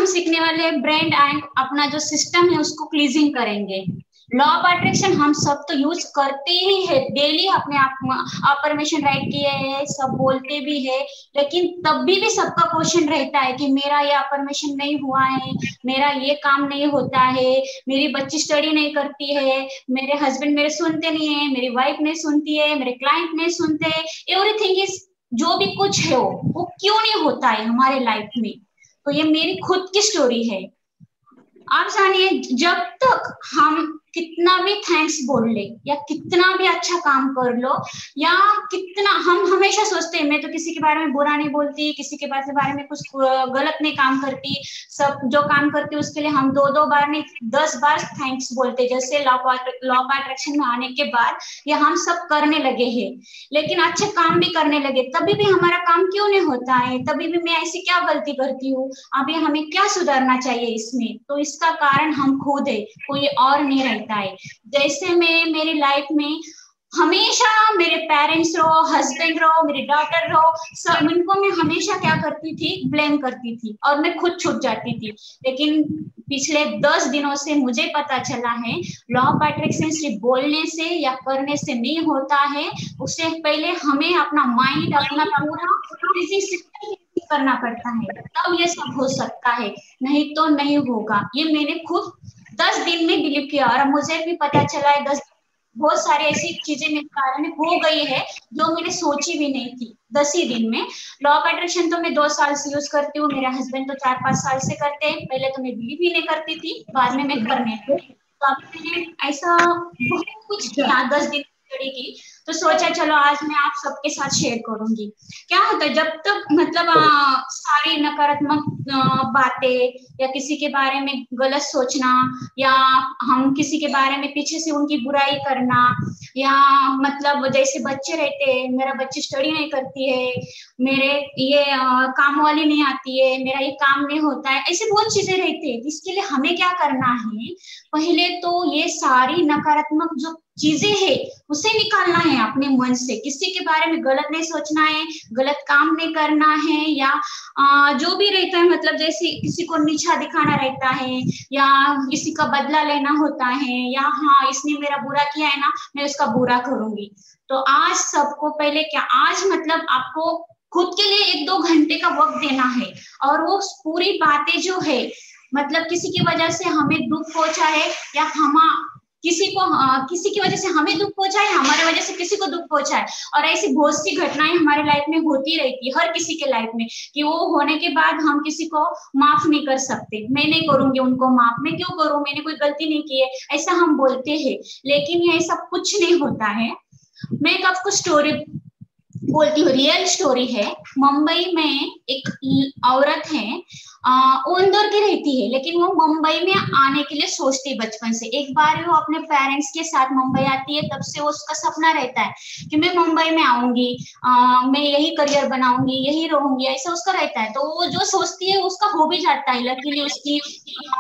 हम सीखने वाले हैं ब्रेन एंड अपना जो सिस्टम है उसको क्लीजिंग करेंगे। लॉ ऑफ अट्रैक्शन हम सब तो यूज करते ही है डेली, अपने आप अफर्मेशन राइट किए हैं, सब बोलते भी है, लेकिन तब भी सबका क्वेश्चन रहता है कि मेरा ये अफर्मेशन नहीं हुआ है, मेरा ये काम नहीं होता है, मेरी बच्ची स्टडी नहीं करती है, मेरे हस्बैंड मेरे सुनते नहीं है, मेरी वाइफ नहीं सुनती है, मेरे क्लाइंट नहीं सुनते, एवरीथिंग इज, जो भी कुछ है वो क्यों नहीं होता है हमारे लाइफ में। तो ये मेरी खुद की स्टोरी है। आप जानिए, जब तक हम कितना भी थैंक्स बोल ले या कितना भी अच्छा काम कर लो, या कितना हम हमेशा सोचते हैं मैं तो किसी के बारे में बुरा नहीं बोलती, किसी के बारे में कुछ गलत नहीं काम करती, सब जो काम करती उसके लिए हम 2-2 बार नहीं 10 बार थैंक्स बोलते, जैसे लॉ ऑफ अट्रैक्शन में आने के बाद ये हम सब करने लगे हैं, लेकिन अच्छे काम भी करने लगे, तभी भी हमारा काम क्यों नहीं होता है, तभी भी मैं ऐसी क्या गलती करती हूँ, अभी हमें क्या सुधारना चाहिए इसमें। तो इसका कारण हम खुद है, कोई और नहीं रहता है। जैसे मैं मेरी लाइफ में हमेशा मेरे पेरेंट्स रहो, हस्बैंड रहो, मेरी डॉटर रहो, सब इनको मैं हमेशा क्या करती थी, ब्लेम करती थी और मैं खुद छूट जाती थी। लेकिन पिछले 10 दिनों से मुझे पता चला है लॉ ऑफ अट्रैक्शन सिर्फ बोलने से या करने से नहीं होता है, उससे पहले हमें अपना माइंड, अपना पूरा सिस्टम करना पड़ता है, तब ये सब हो सकता है, नहीं तो नहीं होगा। ये मैंने खुद 10 दिन में बिलीव किया और मुझे भी पता चला है 10 बहुत सारी ऐसी चीजें मेरे कारण हो गई है जो मैंने सोची भी नहीं थी 10 ही दिन में। लॉ ऑफ अट्रैक्शन तो मैं 2 साल से यूज करती हूँ, मेरे हस्बैंड तो 4-5 साल से करते हैं। पहले तो मैं बिलीव ही नहीं करती थी, बाद में मैं करने लगी। तो अभी मैंने ऐसा बहुत कुछ किया 10 दिन की, तो सोचा चलो आज मैं आप सबके साथ शेयर करूंगी। क्या होता है जब तक मतलब सारी नकारात्मक बातें या किसी के बारे में गलत सोचना, या हम किसी के बारे में पीछे से उनकी बुराई करना, या मतलब जैसे बच्चे रहते हैं, मेरा बच्ची स्टडी नहीं करती है, मेरे ये काम वाली नहीं आती है, मेरा ये काम नहीं होता है, ऐसे बहुत चीजें रहती है। इसके लिए हमें क्या करना है, पहले तो ये सारी नकारात्मक जो चीजें है उसे निकालना है अपने मन से। किसी के बारे में गलत नहीं सोचना है, गलत काम नहीं करना है, या जो भी रहता है मतलब जैसे किसी को नीचा दिखाना रहता है, या किसी का बदला लेना होता है, या हाँ इसने मेरा बुरा किया है ना मैं उसका बुरा करूंगी। तो आज सबको पहले क्या, आज मतलब आपको खुद के लिए 1-2 घंटे का वक्त देना है, और वो पूरी बातें जो है मतलब किसी की वजह से हमें दुख पहुंचा है, या हम किसी की वजह से हमें दुख पहुंचा है, हमारे वजह से किसी को दुख पहुंचा है, और ऐसी बहुत सी घटनाएं हमारे लाइफ में होती रहती है, हर किसी के लाइफ में, कि वो होने के बाद हम किसी को माफ नहीं कर सकते। मैं नहीं करूंगी उनको माफ, मैं क्यों करूं, मैंने कोई गलती नहीं की है, ऐसा हम बोलते हैं, लेकिन ये ऐसा कुछ नहीं होता है। मैं एक आपको स्टोरी बोलती हूँ, रियल स्टोरी है। मुंबई में एक औरत है, वो इंदौर की रहती है, लेकिन वो मुंबई में आने के लिए सोचती है बचपन से। एक बार वो अपने पेरेंट्स के साथ मुंबई आती है, तब से वो उसका सपना रहता है कि मैं मुंबई में आऊंगी, मैं यही करियर बनाऊंगी, यही रहूंगी, ऐसा उसका रहता है। तो वो जो सोचती है उसका हो भी जाता है। लकीली उसकी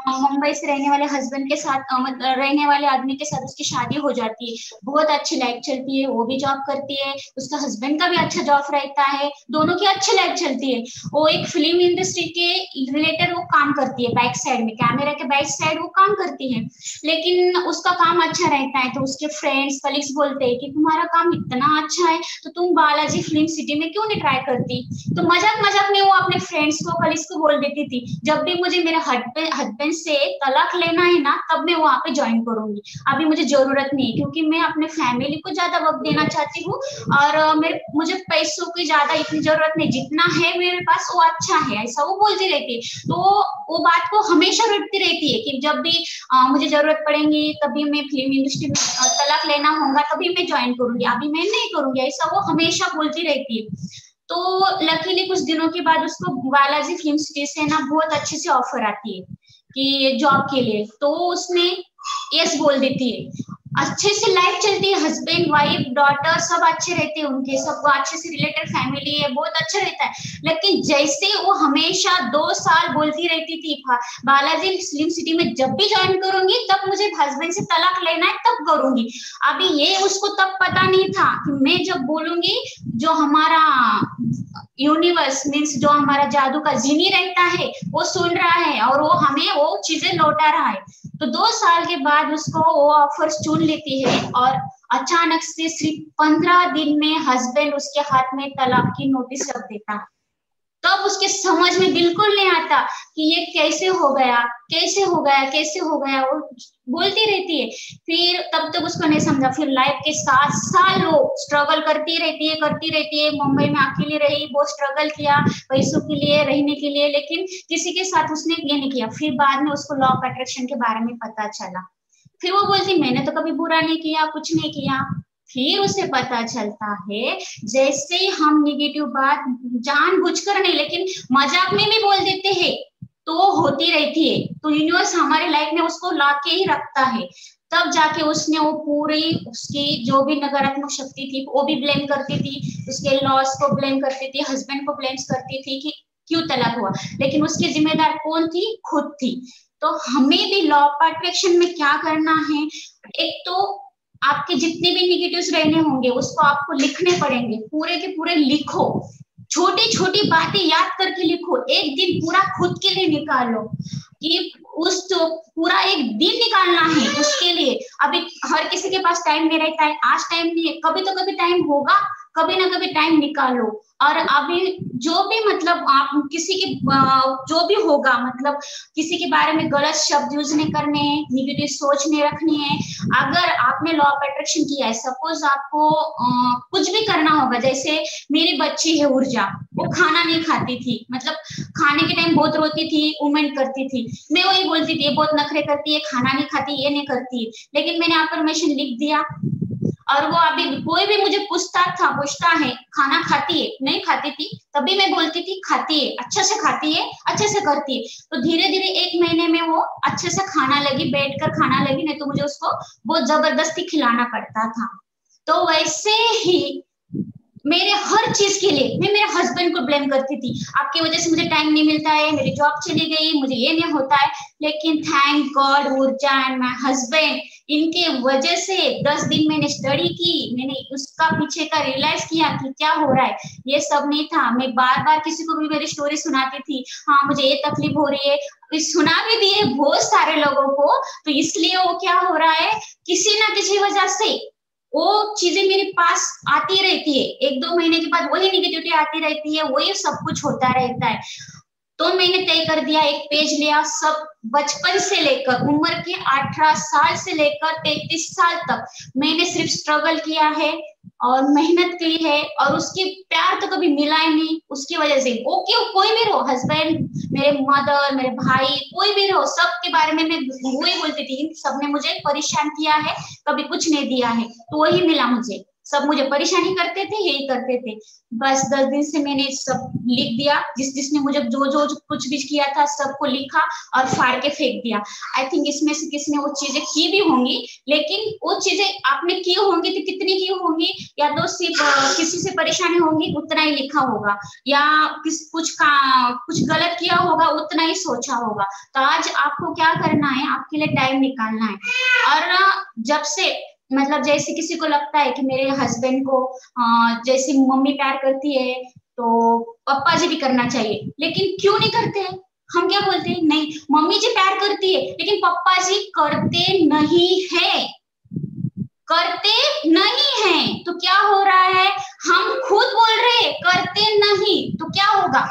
मुंबई से रहने वाले हस्बैंड के साथ मतलब रहने वाले आदमी के साथ उसकी शादी हो जाती है, बहुत अच्छी लाइफ चलती है, वो भी जॉब करती है, उसका हस्बैंड का भी अच्छा जॉब रहता है, दोनों की अच्छी लाइफ चलती है। वो एक फिल्म इंडस्ट्री के रिलेटेड वो काम करती है, बैक साइड में कैमरा के बैक साइड वो काम करती है, लेकिन उसका काम अच्छा रहता है। तो उसके फ्रेंड्स कलीग्स बोलते हैं कि तुम्हारा काम इतना अच्छा है तो तुम बालाजी फिल्म सिटी में क्यों नहीं ट्राई करती। तो मजाक मजाक में वो अपने फ्रेंड्स को कलीग्स को बोल देती थी, जब भी मुझे मेरे हस्बैंड से तलाक लेना है ना तब मैं वहां पे ज्वाइन करूंगी, अभी मुझे जरूरत नहीं है, क्योंकि मैं अपने फैमिली को ज्यादा वक्त देना चाहती हूँ, और मुझे पैसों की ज्यादा इतनी जरूरत नहीं, जितना है मेरे पास वो अच्छा है, ऐसा वो बोलती रहती है। तो वो बात को हमेशा रटती रहती है कि जब भी मुझे जरूरत पड़ेगी तभी मैं फिल्म इंडस्ट्री में तलाक लेना होगा तभी मैं ज्वाइन करूंगी, अभी मैं नहीं करूंगी, ऐसा वो हमेशा बोलती रहती है। तो लकीली कुछ दिनों के बाद उसको बालाजी फिल्म सिटी से ना बहुत अच्छे से ऑफर आती है कि जॉब के लिए, तो उसने यस बोल देती है। अच्छे से लाइफ चलती है, हस्बैंड वाइफ डॉटर सब अच्छे रहते हैं, उनके सब अच्छे से रिलेटेड फैमिली है, बहुत अच्छा रहता है। लेकिन जैसे वो हमेशा 2 साल बोलती रहती थी बालाजी स्लिम सिटी में जब भी ज्वाइन करूंगी तब मुझे हस्बैंड से तलाक लेना है तब करूंगी। अभी ये उसको तब पता नहीं था कि मैं जब बोलूंगी जो हमारा यूनिवर्स मीन्स जो हमारा जादू का जिनी रहता है वो सुन रहा है और वो हमें वो चीजें लौटा रहा है। तो 2 साल के बाद उसको वो ऑफर चुन लेती है और अचानक से सिर्फ 15 दिन में हस्बैंड उसके हाथ में तलाक की नोटिस रख देता है। तब उसके समझ में बिल्कुल नहीं आता कि ये कैसे हो गया, कैसे हो गया, कैसे हो गया, वो बोलती रहती है। फिर तब तक उसको नहीं समझा, फिर लाइफ के 7 साल वो स्ट्रगल करती रहती है। मुंबई में अकेली रही, बहुत स्ट्रगल किया पैसों के लिए, रहने के लिए, लेकिन किसी के साथ उसने ये नहीं किया। फिर बाद में उसको लॉ ऑफ अट्रैक्शन के बारे में पता चला। फिर वो बोलती मैंने तो कभी बुरा नहीं किया, कुछ नहीं किया। फिर उसे पता चलता है जैसे ही हम निगेटिव बात जानबूझकर नहीं लेकिन मजाक में भी बोल देते हैं तो वो होती रहती है। तो यूनिवर्स हमारे लाइफ में उसको लाके ही रखता है। तब जाके उसने वो पूरी उसकी जो भी नकारात्मक शक्ति थी वो भी ब्लेम करती थी, उसके लॉस को ब्लेम करती थी, हस्बैंड को ब्लेम करती थी कि क्यों तलाक हुआ, लेकिन उसकी जिम्मेदार कौन थी? खुद थी। तो हमें भी लॉ ऑफ अट्रैक्शन में क्या करना है, एक तो आपके जितने भी निगेटिव्स रहने होंगे उसको आपको लिखने पड़ेंगे, पूरे के पूरे लिखो, छोटी छोटी बातें याद करके लिखो, एक दिन पूरा खुद के लिए निकालो कि उस तो पूरा एक दिन निकालना है उसके लिए। अभी हर किसी के पास टाइम नहीं रहता है, आज टाइम नहीं है, कभी तो कभी टाइम होगा, कभी ना कभी टाइम निकालो। और अभी जो भी मतलब आप किसी की जो भी होगा मतलब किसी के बारे में गलत शब्द यूज नहीं करने हैं, निगेटिव सोच नहीं रखनी है। अगर आपने लॉ ऑफ अट्रैक्शन किया है, सपोज आपको कुछ भी करना होगा, जैसे मेरी बच्ची है ऊर्जा, वो खाना नहीं खाती थी, मतलब खाने के टाइम बहुत रोती थी, उमेंट करती थी, मैं वही बोलती थी ये बहुत नखरे करती है, खाना नहीं खाती, ये नहीं करती, लेकिन मैंने अफर्मेशन लिख दिया और वो अभी कोई भी मुझे पूछता है खाना खाती है, नहीं खाती थी, तभी मैं बोलती थी खाती है, अच्छे से खाती है, अच्छे से करती है। तो धीरे धीरे 1 महीने में वो अच्छे से खाना लगी, बैठकर खाना लगी, नहीं तो मुझे उसको बहुत जबरदस्ती खिलाना पड़ता था। तो वैसे ही मेरे हर चीज के लिए मैं मेरे हस्बैंड को ब्लेम करती थी, आपकी वजह से मुझे टाइम नहीं मिलता है, मेरी जॉब चली गई, मुझे ये नहीं होता है। लेकिन थैंक गॉड ऊर्जा एंड माय हस्बैंड, इनके वजह से 10 दिन मैंने स्टडी की, मैंने उसका पीछे का रियलाइज किया कि क्या हो रहा है। ये सब नहीं था, मैं बार बार किसी को भी मेरी स्टोरी सुनाती थी, हाँ मुझे ये तकलीफ हो रही है, सुना भी दिए बहुत सारे लोगों को। तो इसलिए वो क्या हो रहा है, किसी ना किसी वजह से वो चीजें मेरे पास आती रहती है, 1-2 महीने के बाद वही निगेटिविटी आती रहती है, वही सब कुछ होता रहता है। तो मैंने तय कर दिया, एक पेज लिया, सब बचपन से लेकर उम्र के 18 साल से लेकर 33 साल तक मैंने सिर्फ स्ट्रगल किया है और मेहनत की है, और उसके प्यार तो कभी मिला ही नहीं उसकी वजह से। वो क्यों, कोई भी रहो, हस्बैंड, मेरे मदर, मेरे भाई, कोई भी रहो, सबके बारे में मैं वही बोलती थी, सबने मुझे परेशान किया है, कभी कुछ नहीं दिया है, तो वही मिला मुझे, सब मुझे परेशानी करते थे, यही करते थे। बस 10 दिन से मैंने सब लिख दिया, जिसने मुझे जो कुछ भी किया था सबको लिखा और फाड़ के फेंक दिया। आई थिंक इसमें से किसी ने वो चीजें की भी होंगी, लेकिन वो चीजें आपने की होंगी तो कितनी की होंगी, या तो सिर्फ किसी से परेशानी होगी उतना ही लिखा होगा, या कुछ गलत किया होगा उतना ही सोचा होगा। तो आज आपको क्या करना है, आपके लिए टाइम निकालना है। और जब से मतलब जैसे किसी को लगता है कि मेरे हस्बैंड को जैसे मम्मी प्यार करती है तो पापा जी भी करना चाहिए, लेकिन क्यों नहीं करते हैं? हम क्या बोलते हैं, नहीं मम्मी जी प्यार करती है लेकिन पापा जी करते नहीं है, करते नहीं है। तो क्या हो रहा है, हम खुद बोल रहे हैं करते नहीं, तो क्या होगा,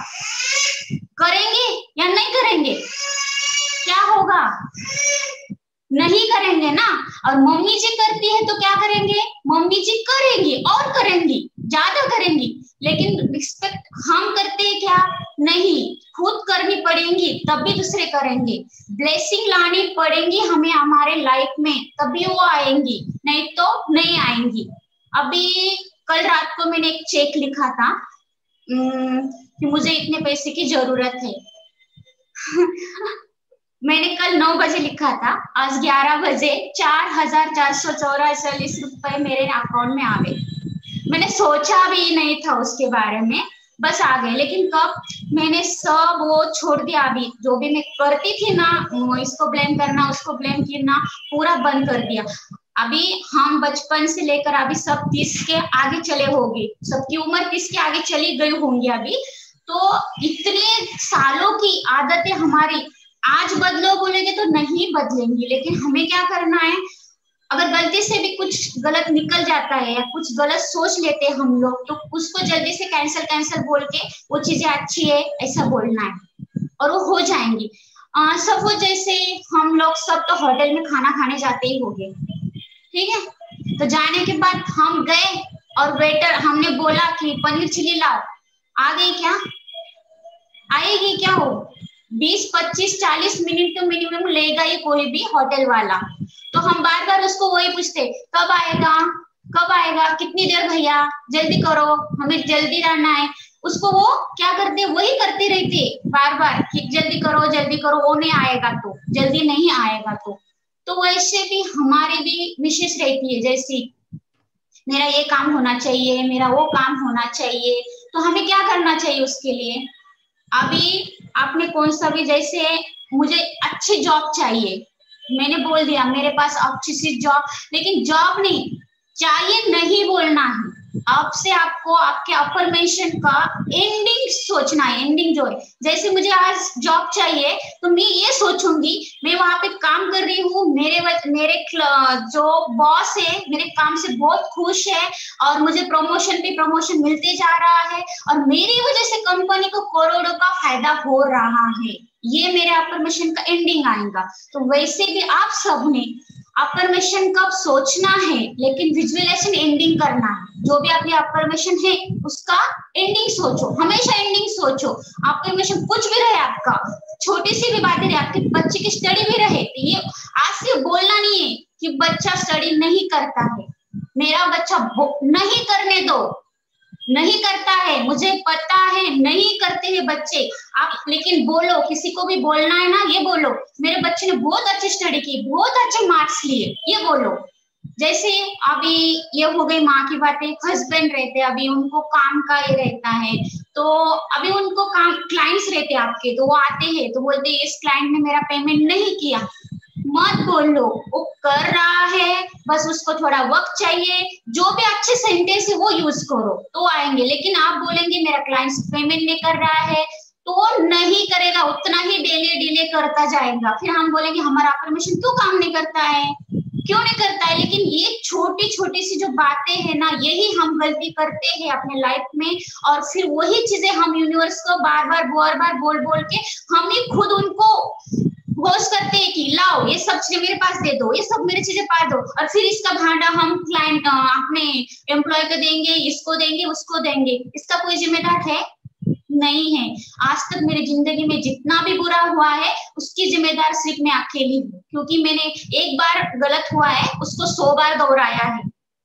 करेंगे या नहीं करेंगे? क्या होगा, नहीं करेंगे ना। और मम्मी जी करती है तो क्या करेंगे, मम्मी जी करेंगी और करेंगी, ज्यादा करेंगी, लेकिन रिस्पेक्ट हम करते हैं क्या, नहीं, खुद करनी पड़ेंगी तभी दूसरे करेंगे। ब्लेसिंग लानी पड़ेंगी हमें हमारे लाइफ में तभी वो आएंगी, नहीं तो नहीं आएंगी। अभी कल रात को मैंने एक चेक लिखा था कि मुझे इतने पैसे की जरूरत है मैंने कल 9 बजे लिखा था, आज 11 बजे 4,444 रुपए मेरे अकाउंट में आ गए। मैंने सोचा भी नहीं था उसके बारे में, बस आ गए। लेकिन कब मैंने सब वो छोड़ दिया, अभी जो भी मैं करती थी ना, इसको ब्लेम करना उसको ब्लेम करना, पूरा बंद कर दिया। अभी हम बचपन से लेकर अभी सब 30 के आगे चले होंगे, सबकी उम्र 30 के आगे चली गई होंगी अभी। तो इतने सालों की आदतें हमारी आज बदलो बोलेंगे तो नहीं बदलेंगी, लेकिन हमें क्या करना है, अगर गलती से भी कुछ गलत निकल जाता है या कुछ गलत सोच लेते हैं हम लोग, तो उसको जल्दी से कैंसिल कैंसिल बोल के वो चीजें अच्छी है ऐसा बोलना है, और वो हो जाएंगी। सब वो जैसे हम लोग सब तो होटल में खाना खाने जाते ही होंगे, ठीक है। तो जाने के बाद हम गए और वेटर हमने बोला कि पनीर चिली लाओ, आ गई क्या, आएगी क्या वो 20 25 40 मिनट तो मिनिमम लेगा ही कोई भी होटल वाला। तो हम बार बार उसको वही पूछते, कब आएगा कब आएगा, कितनी देर भैया, जल्दी करो हमें जल्दी रहना है। उसको वो क्या करते, वही करते रहते बार बार कि जल्दी करो, वो नहीं आएगा तो जल्दी नहीं आएगा तो वैसे भी हमारी भी विशेष रहती है, जैसी मेरा ये काम होना चाहिए, मेरा वो काम होना चाहिए। तो हमें क्या करना चाहिए उसके लिए, अभी आपने कौन सा भी, जैसे मुझे अच्छी जॉब चाहिए, मैंने बोल दिया मेरे पास अच्छी सी जॉब, लेकिन जॉब नहीं चाहिए नहीं बोलना है, आपसे आपको आपके अफर्मेशन का एंडिंग सोचना है। एंडिंग जो है, जैसे मुझे आज जॉब चाहिए तो मैं ये सोचूंगी मैं वहां पे काम कर रही हूँ, मेरे जो बॉस है मेरे काम से बहुत खुश है और मुझे प्रमोशन पे प्रमोशन मिलते जा रहा है और मेरी वजह से कंपनी को करोड़ों का फायदा हो रहा है, ये मेरे अफर्मेशन का एंडिंग आएगा। तो वैसे भी आप सबने अफर्मेशन का सोचना है, लेकिन विजुअलाइजेशन एंडिंग करना है। जो भी आपकी अफर्मेशन है उसका एंडिंग सोचो, हमेशा एंडिंग सोचो। अफर्मेशन कुछ भी रहे आपका, छोटी सी भी बातें रहे, आपके बच्चे की स्टडी भी रहे, तो ये आज से बोलना नहीं है कि बच्चा स्टडी नहीं करता है, मेरा बच्चा नहीं करने दो, नहीं करता है, मुझे पता है नहीं करते हैं बच्चे आप, लेकिन बोलो, किसी को भी बोलना है ना, ये बोलो मेरे बच्चे ने बहुत अच्छी स्टडी की, बहुत अच्छे मार्क्स लिए, ये बोलो। जैसे अभी ये हो गई माँ की बातें, हस्बैंड रहते अभी उनको काम का ये रहता है, तो अभी उनको काम क्लाइंट्स रहते आपके, तो वो आते हैं तो बोलते इस क्लाइंट ने मेरा पेमेंट नहीं किया, मत बोलो, वो कर रहा है बस उसको थोड़ा वक्त चाहिए, जो भी अच्छे सेंटेंस है वो यूज करो तो आएंगे। लेकिन आप बोलेंगे मेरा क्लाइंट पेमेंट नहीं कर रहा है तो नहीं करेगा, उतना ही डिले करता जाएगा, फिर हम बोलेंगे हमारा अफर्मेशन क्यों काम नहीं करता है, क्यों नहीं करता है। लेकिन ये छोटी छोटी सी जो बातें हैं ना, यही हम गलती करते हैं अपने लाइफ में, और फिर वही चीजें हम यूनिवर्स को बार बार बोल के हम ही खुद उनको घोष करते हैं कि लाओ ये सब चीजें मेरे पास दे दो, ये सब मेरी चीजें पा दो, और फिर इसका भाड़ा हम क्लाइंट अपने एम्प्लॉय को देंगे, इसको देंगे उसको देंगे, इसका कोई जिम्मेदार है नहीं है। आज तक मेरी जिंदगी में जितना भी बुरा हुआ है उसकी जिम्मेदार सिर्फ मैं अकेली हूँ, क्योंकि मैंने एक बार गलत हुआ है उसको 100 बार दोहराया है,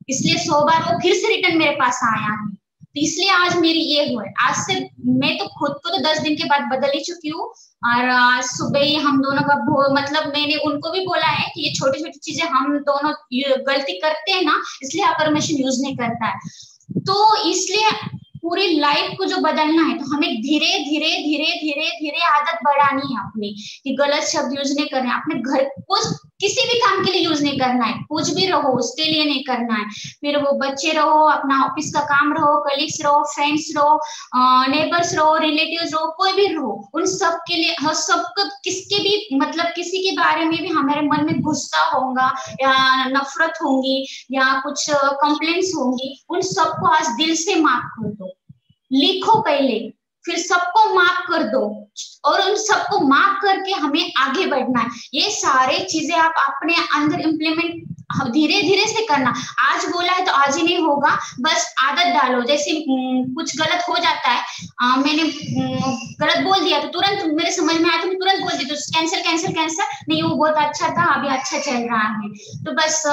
इसलिए 100 बार वो फिर से रिटर्न मेरे पास आया है, तो इसलिए आज मेरी ये हुआ है। आज से मैं तो खुद को तो 10 दिन के बाद बदल ही चुकी हूँ, और आज सुबह ही हम दोनों का मतलब मैंने उनको भी बोला है कि ये छोटी छोटी चीजें हम दोनों गलती करते हैं ना, इसलिए अफर्मेशन यूज नहीं करता है। तो इसलिए पूरी लाइफ को जो बदलना है तो हमें धीरे धीरे आदत बढ़ानी है अपनी, कि गलत शब्द यूज नहीं करना है, अपने घर को किसी भी काम के लिए यूज नहीं करना है, कुछ भी रहो उसके लिए नहीं करना है, फिर वो बच्चे रहो, अपना ऑफिस का काम रहो, कलीग्स रहो, फ्रेंड्स रहो, नेबर्स रहो, रिलेटिव्स रहो, कोई भी रहो, उन सब के लिए सबको किसके भी मतलब किसी के बारे में भी हमारे मन में गुस्सा होगा या नफरत होंगी या कुछ कंप्लेंट्स होंगी, उन सबको आज दिल से माफ कर दो, लिखो पहले, फिर सबको माफ कर दो, और उन सबको माफ करके हमें आगे बढ़ना है। ये सारे चीजें आप अपने अंदर इम्प्लीमेंट धीरे धीरे से करना, आज बोला है तो आज ही नहीं होगा, बस आदत डालो। जैसे कुछ गलत हो जाता है, मैंने गलत बोल दिया तो तुरंत मेरे समझ में आया तो मैं तुरंत बोल दी, तो कैंसिल नहीं, वो बहुत अच्छा था, अभी अच्छा चल रहा है। तो बस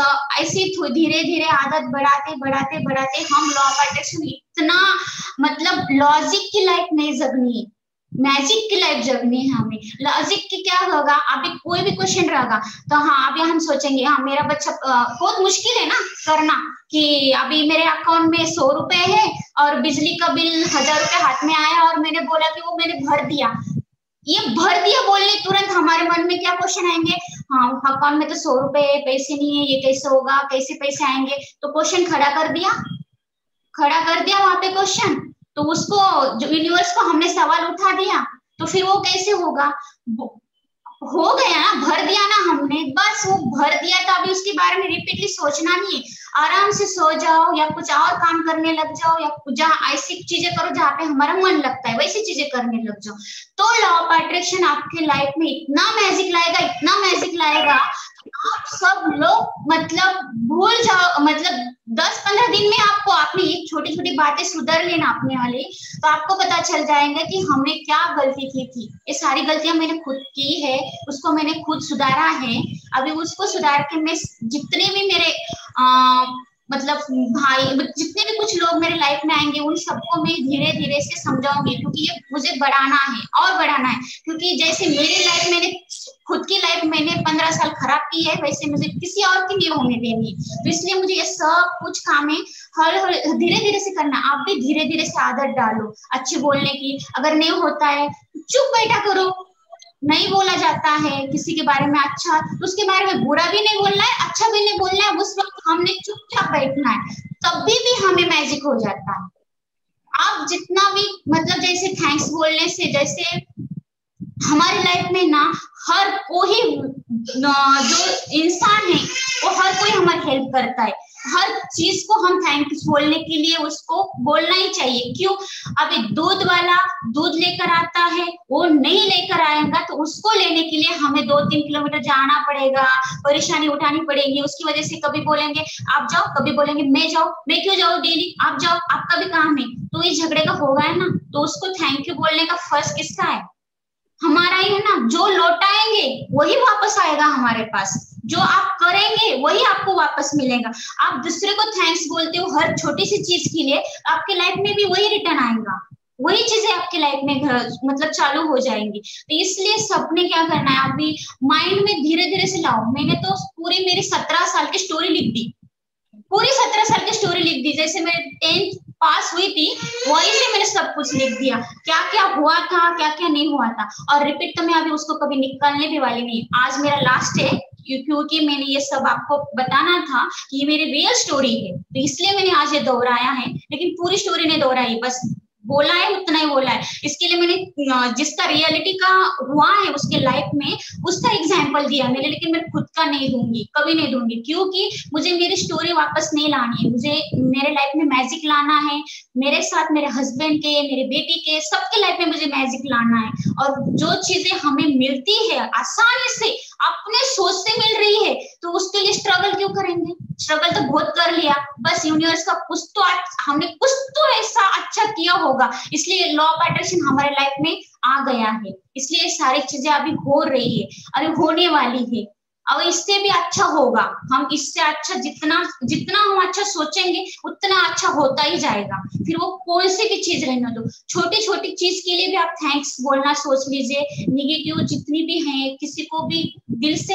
ऐसे धीरे धीरे आदत बढ़ाते हम लॉ ऑफ अट्रैक्शन, इतना मतलब लॉजिक की लाइफ नहीं जगनी है, मैजिक की लाइफ जगनी है हमें। लॉजिक की क्या होगा, अभी कोई भी क्वेश्चन रहेगा तो हाँ अभी हम सोचेंगे हाँ मेरा बच्चा बहुत मुश्किल है ना करना कि अभी मेरे अकाउंट में 100 रुपए है और बिजली का बिल 1000 रुपए हाथ में आया और मैंने बोला कि वो मैंने भर दिया। ये भर दिया बोलने तुरंत हमारे मन में क्या क्वेश्चन आएंगे, हाँ अकाउंट में तो 100 रुपए है, पैसे नहीं है, ये कैसे होगा, कैसे पैसे आएंगे। तो क्वेश्चन खड़ा कर दिया, खड़ा कर दिया वहां पे क्वेश्चन, तो उसको जो यूनिवर्स को हमने सवाल उठा दिया, तो फिर वो कैसे होगा, हो गया ना, भर दिया ना हमने, बस वो भर दिया। तो अभी उसके बारे में रिपीटली सोचना नहीं है, आराम से सो जाओ या कुछ और काम करने लग जाओ या जहाँ ऐसी चीजें करो जहाँ पे हमारा मन लगता है वैसी चीजें करने लग जाओ। तो लॉ ऑफ अट्रैक्शन आपके लाइफ में इतना मैजिक लाएगा, इतना मैजिक लाएगा, आप सब लोग मतलब भूल जाओ, मतलब 10-15 दिन में आपको अपनी ये छोटी छोटी बातें सुधर लेना अपने वाले, तो आपको पता चल जाएगा कि हमने क्या गलती की थी। ये सारी गलतियां मैंने खुद की है, उसको मैंने खुद सुधारा है। अभी उसको सुधार के मैं जितने भी मेरे मतलब भाई जितने भी कुछ लोग मेरे लाइफ में आएंगे उन सबको मैं धीरे धीरे से समझाऊंगी, क्योंकि ये मुझे बढ़ाना है और बढ़ाना है। क्योंकि जैसे मेरी लाइफ मैंने खुद की लाइफ मैंने 15 साल खराब की है, वैसे मुझे किसी और की नहीं होने देनी है। तो इसलिए मुझे ये सब कुछ काम है हर धीरे धीरे से करना। आप भी धीरे धीरे से आदत डालो अच्छी बोलने की। अगर नहीं होता है चुप बैठा करो, नहीं बोला जाता है किसी के बारे में अच्छा तो उसके बारे में बुरा भी नहीं बोलना है, अच्छा भी नहीं बोलना है, उस वक्त हमने चुपचाप बैठना है, तभी भी हमें मैजिक हो जाता है। आप जितना भी मतलब जैसे थैंक्स बोलने से, जैसे हमारी लाइफ में ना हर कोई जो इंसान है वो हर कोई हमारी हेल्प करता है, हर चीज को हम थैंक्स बोलने के लिए उसको बोलना ही चाहिए। क्यों, अभी दूध वाला दूध लेकर आता है, वो नहीं लेकर आएगा तो उसको लेने के लिए हमें 2-3 किलोमीटर जाना पड़ेगा, परेशानी उठानी पड़ेगी। उसकी वजह से कभी बोलेंगे आप जाओ, कभी बोलेंगे मैं जाऊँ, मैं क्यों जाऊँ डेली, आप जाओ आपका भी काम है। तो ये झगड़े का होगा है ना। तो उसको थैंक यू बोलने का फर्ज किसका है, हमारा ही है ना। जो लौटाएंगे वही वापस आएगा हमारे पास, जो आप करेंगे वही आपको वापस मिलेगा। आप दूसरे को थैंक्स बोलते हो हर छोटी सी चीज के लिए, आपके लाइफ में भी वही रिटर्न आएगा, वही चीजें आपके लाइफ में मतलब चालू हो जाएंगी। तो इसलिए सबने क्या करना है, अभी माइंड में धीरे धीरे से लाओ। मैंने तो पूरी मेरी 17 साल की स्टोरी लिख दी, पूरी 17 साल की स्टोरी लिख दी। जैसे मैं 10th पास हुई थी वही से मैंने सब कुछ लिख दिया, क्या क्या हुआ था क्या क्या नहीं हुआ था। और रिपीट तो मैं अभी उसको कभी निकालने भी वाली नहीं। आज मेरा लास्ट है, क्योंकि मैंने ये सब आपको बताना था कि ये मेरी रियल स्टोरी है, तो इसलिए मैंने आज ये दोहराया है। लेकिन पूरी स्टोरी नहीं दोहराई, बस बोला है उतना ही बोला है। इसके लिए मैंने जिसका रियलिटी का हुआ है उसके लाइफ में उसका एग्जाम्पल दिया मैंने, लेकिन मैं खुद का नहीं दूंगी, कभी नहीं दूंगी। क्योंकि मुझे मेरी स्टोरी वापस नहीं लानी है, मुझे मेरे लाइफ में मैजिक लाना है। मेरे साथ मेरे हस्बैंड के, मेरे बेटी के, सबके लाइफ में मुझे मैजिक लाना है। और जो चीजें हमें मिलती है आसानी से अपने सोच से मिल रही है, तो उसके लिए स्ट्रगल क्यों करेंगे। स्ट्रगल तो बहुत कर लिया, बस यूनिवर्स का कुछ तो हमने कुछ तो ऐसा अच्छा किया होगा, इसलिए लॉ ऑफ अट्रैक्शन हमारे लाइफ में आ गया है। इसलिए सारी चीजें अभी हो रही है, अभी होने वाली है। अब इससे भी अच्छा होगा, हम इससे अच्छा जितना जितना हम अच्छा सोचेंगे उतना अच्छा होता ही जाएगा। फिर वो कोई सी भी चीज रहने दो, छोटी छोटी चीज के लिए भी आप थैंक्स बोलना सोच लीजिए। निगेटिव जितनी भी है, किसी को भी दिल से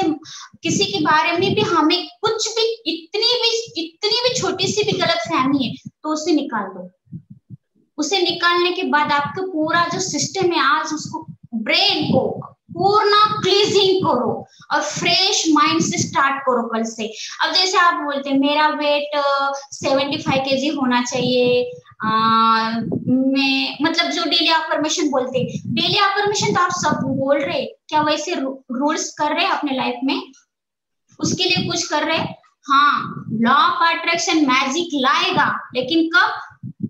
किसी के बारे में भी हमें कुछ भी इतनी भी छोटी सी भी गलत फहमी है तो उसे निकाल दो। उसे निकालने के बाद आपका पूरा जो सिस्टम है आज उसको ब्रेन को पूर्ण क्लीजिंग करो और फ्रेश माइंड से स्टार्ट करो कल से। अब जैसे आप बोलते हैं मेरा वेट 75 केजी होना चाहिए, मैं मतलब जो डेली अफर्मेशन बोलते हैं, डेली अफर्मेशन तो आप सब बोल रहे, क्या वैसे रूल्स कर रहे अपने लाइफ में, उसके लिए कुछ कर रहे। हाँ, लॉ ऑफ अट्रैक्शन मैजिक लाएगा, लेकिन कब,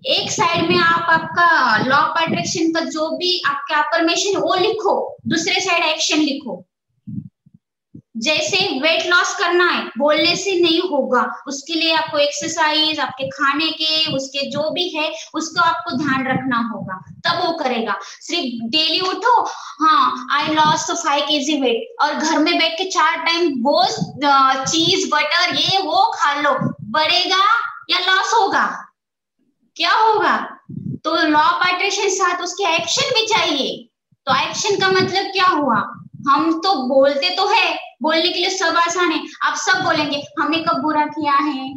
एक साइड में आप आपका लॉ ऑफ अट्रैक्शन का जो भी आपका अफर्मेशन वो लिखो, दूसरे साइड एक्शन लिखो। जैसे वेट लॉस करना है बोलने से नहीं होगा, उसके लिए आपको एक्सरसाइज, आपके खाने के, उसके जो भी है उसको आपको ध्यान रखना होगा, तब वो करेगा। सिर्फ डेली उठो हाँ आई लॉस 5 kg वेट, और घर में बैठ के 4 टाइम वो चीज बटर ये वो खा लो, बढ़ेगा या लॉस होगा, क्या होगा। तो लॉ ऑफ अट्रैक्शन साथ उसके एक्शन भी चाहिए, तो एक्शन का मतलब क्या हुआ, हम तो बोलते तो है, बोलने के लिए सब आसान है, आप सब बोलेंगे हमने कब बुरा किया है,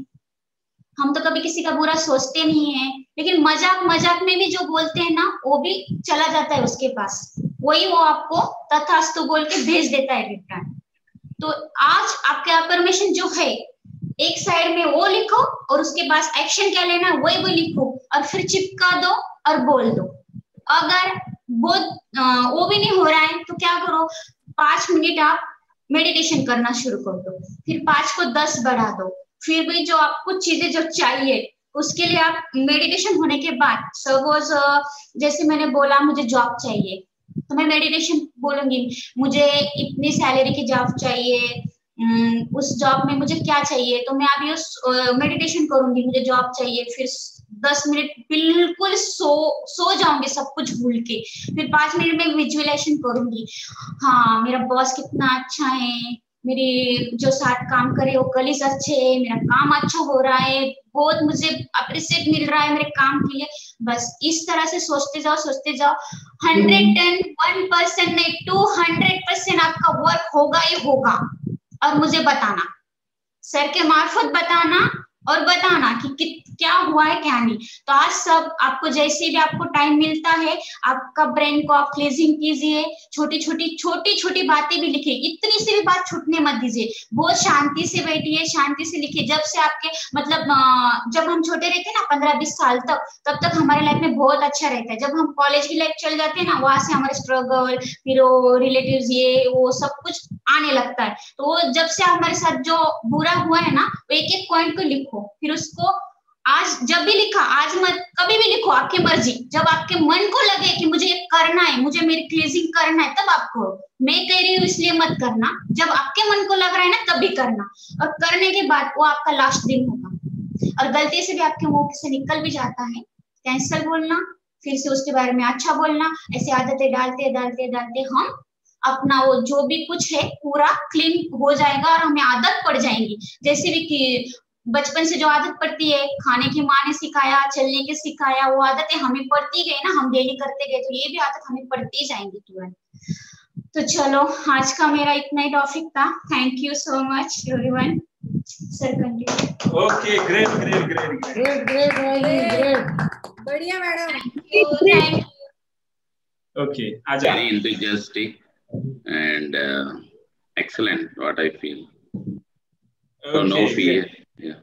हम तो कभी किसी का बुरा सोचते नहीं है, लेकिन मजाक मजाक में भी जो बोलते हैं ना वो भी चला जाता है उसके पास, वही वो आपको तथास्तु बोल के भेज देता है रिटर्न। तो आज आपके अफर्मेशन जो है एक साइड में वो लिखो और उसके पास एक्शन क्या लेना है वही वो लिखो और फिर चिपका दो और बोल दो। अगर वो भी नहीं हो रहा है तो क्या करो, 5 मिनट आप मेडिटेशन करना शुरू कर दो, फिर 5 को 10 बढ़ा दो, फिर भी जो आपको चीजें जो चाहिए उसके लिए आप मेडिटेशन होने के बाद, सपोज जैसे मैंने बोला मुझे जॉब चाहिए तो मैं मेडिटेशन बोलूंगी, मुझे इतनी सैलरी की जॉब चाहिए, उस जॉब में मुझे क्या चाहिए, तो मैं अभी उस मेडिटेशन करूंगी, मुझे जॉब चाहिए, फिर 10 मिनट बिल्कुल सो जाऊंगी सब कुछ भूल के, फिर 5 मिनट में विजुअलाइजेशन करूंगी, हाँ मेरा बॉस कितना अच्छा है, मेरे जो साथ काम करे वो कलीग अच्छे है, मेरा काम अच्छा हो रहा है, बहुत मुझे अप्रिशिएट मिल रहा है मेरे काम के लिए। बस इस तरह से सोचते जाओ 101% नहीं 200% आपका वर्क होगा ही होगा। और मुझे बताना, सर के मार्फत बताना और बताना कि क्या हुआ है क्या नहीं। तो आज सब आपको जैसे भी आपको टाइम मिलता है आपका ब्रेन को आप क्लीजिंग कीजिए, छोटी छोटी बातें भी लिखिए, इतनी सी भी बात छूटने मत दीजिए, बहुत शांति से बैठिए, शांति से लिखिए। जब से आपके मतलब जब हम छोटे रहते हैं ना 15-20 साल तक, तब तक हमारे लाइफ में बहुत अच्छा रहता है, जब हम कॉलेज की लाइफ चल जाते हैं ना वहां से हमारे स्ट्रगल फिर वो रिलेटिव्स ये वो सब कुछ आने लगता है। तो जब से हमारे साथ जो बुरा हुआ है ना वो एक एक पॉइंट को लिखो, फिर उसको आज जब भी लिखा आज मत कभी भी लिखो, आपकी मर्जी, जब आपके मन को लगे कि मुझे ये करना है, मुझे मेरी क्लीजिंग करना है तब आप करो, मैं कह रही हूँ इसलिए मत करना, जब आपके मन को लग रहा है ना तभी करना, और करने के बाद वो आपका लास्ट दिन होगा। और गलती से भी आपके मुंह से निकल भी जाता है कैंसल बोलना, फिर से उसके बारे में अच्छा बोलना, ऐसे आदतें डालते डालते डालते हम अपना वो जो भी कुछ है पूरा क्लीन हो जाएगा और हमें आदत पड़ जाएगी। जैसे भी कि बचपन से जो आदत पड़ती है, खाने की माँ ने सिखाया, चलने के सिखाया, वो आदतें हमें पड़ती गई ना, हम डेली करते गए तो ये भी आदत हमें पड़ती जाएंगी तुरंत। तो चलो आज का मेरा इतना ही टॉपिक था। Thank you so much everyone. Sir continue. Okay, great great great great great great, बढ़िया मैडम। Thank you. ओके, आजा। Very enthusiastic and excellent, what I feel. So no fear. Yeah.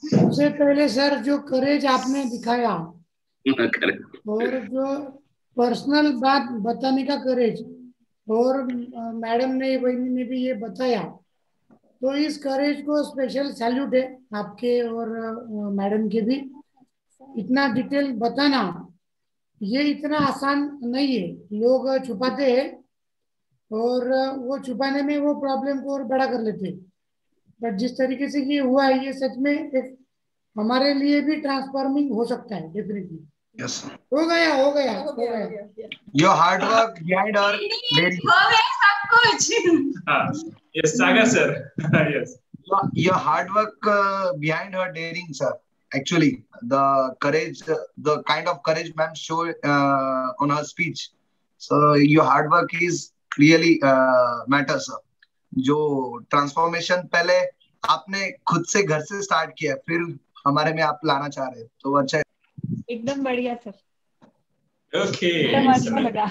सबसे पहले सर जो करेज आपने दिखाया Correct. और जो personal बात बताने का करेज, और मैडम ने बहनी ने भी ये बताया, तो इस करेज को स्पेशल सैल्यूट है आपके और मैडम के भी। इतना डिटेल बताना ये इतना आसान नहीं है, लोग छुपाते हैं और वो छुपाने में वो प्रॉब्लम को और बड़ा कर लेते हैं, बट जिस तरीके से ये हुआ है ये सच में एक हमारे लिए भी ट्रांसफॉर्मिंग हो सकता है डेफिनेटली। Yes. हो गया Your hard work behind her daring. हो गया सब कुछ। हाँ, yes, Saga sir. Yes. Your hard work behind her daring, sir. Actually, the courage, the kind of courage ma'am showed on her speech. So your hard work is really matters, sir. जो transformation पहले आपने खुद से घर से start किया, फिर हमारे में आप लाना चाह रहे हैं, तो अच्छा है। एकदम बढ़िया सर, Okay. एकदम अच्छा लगा।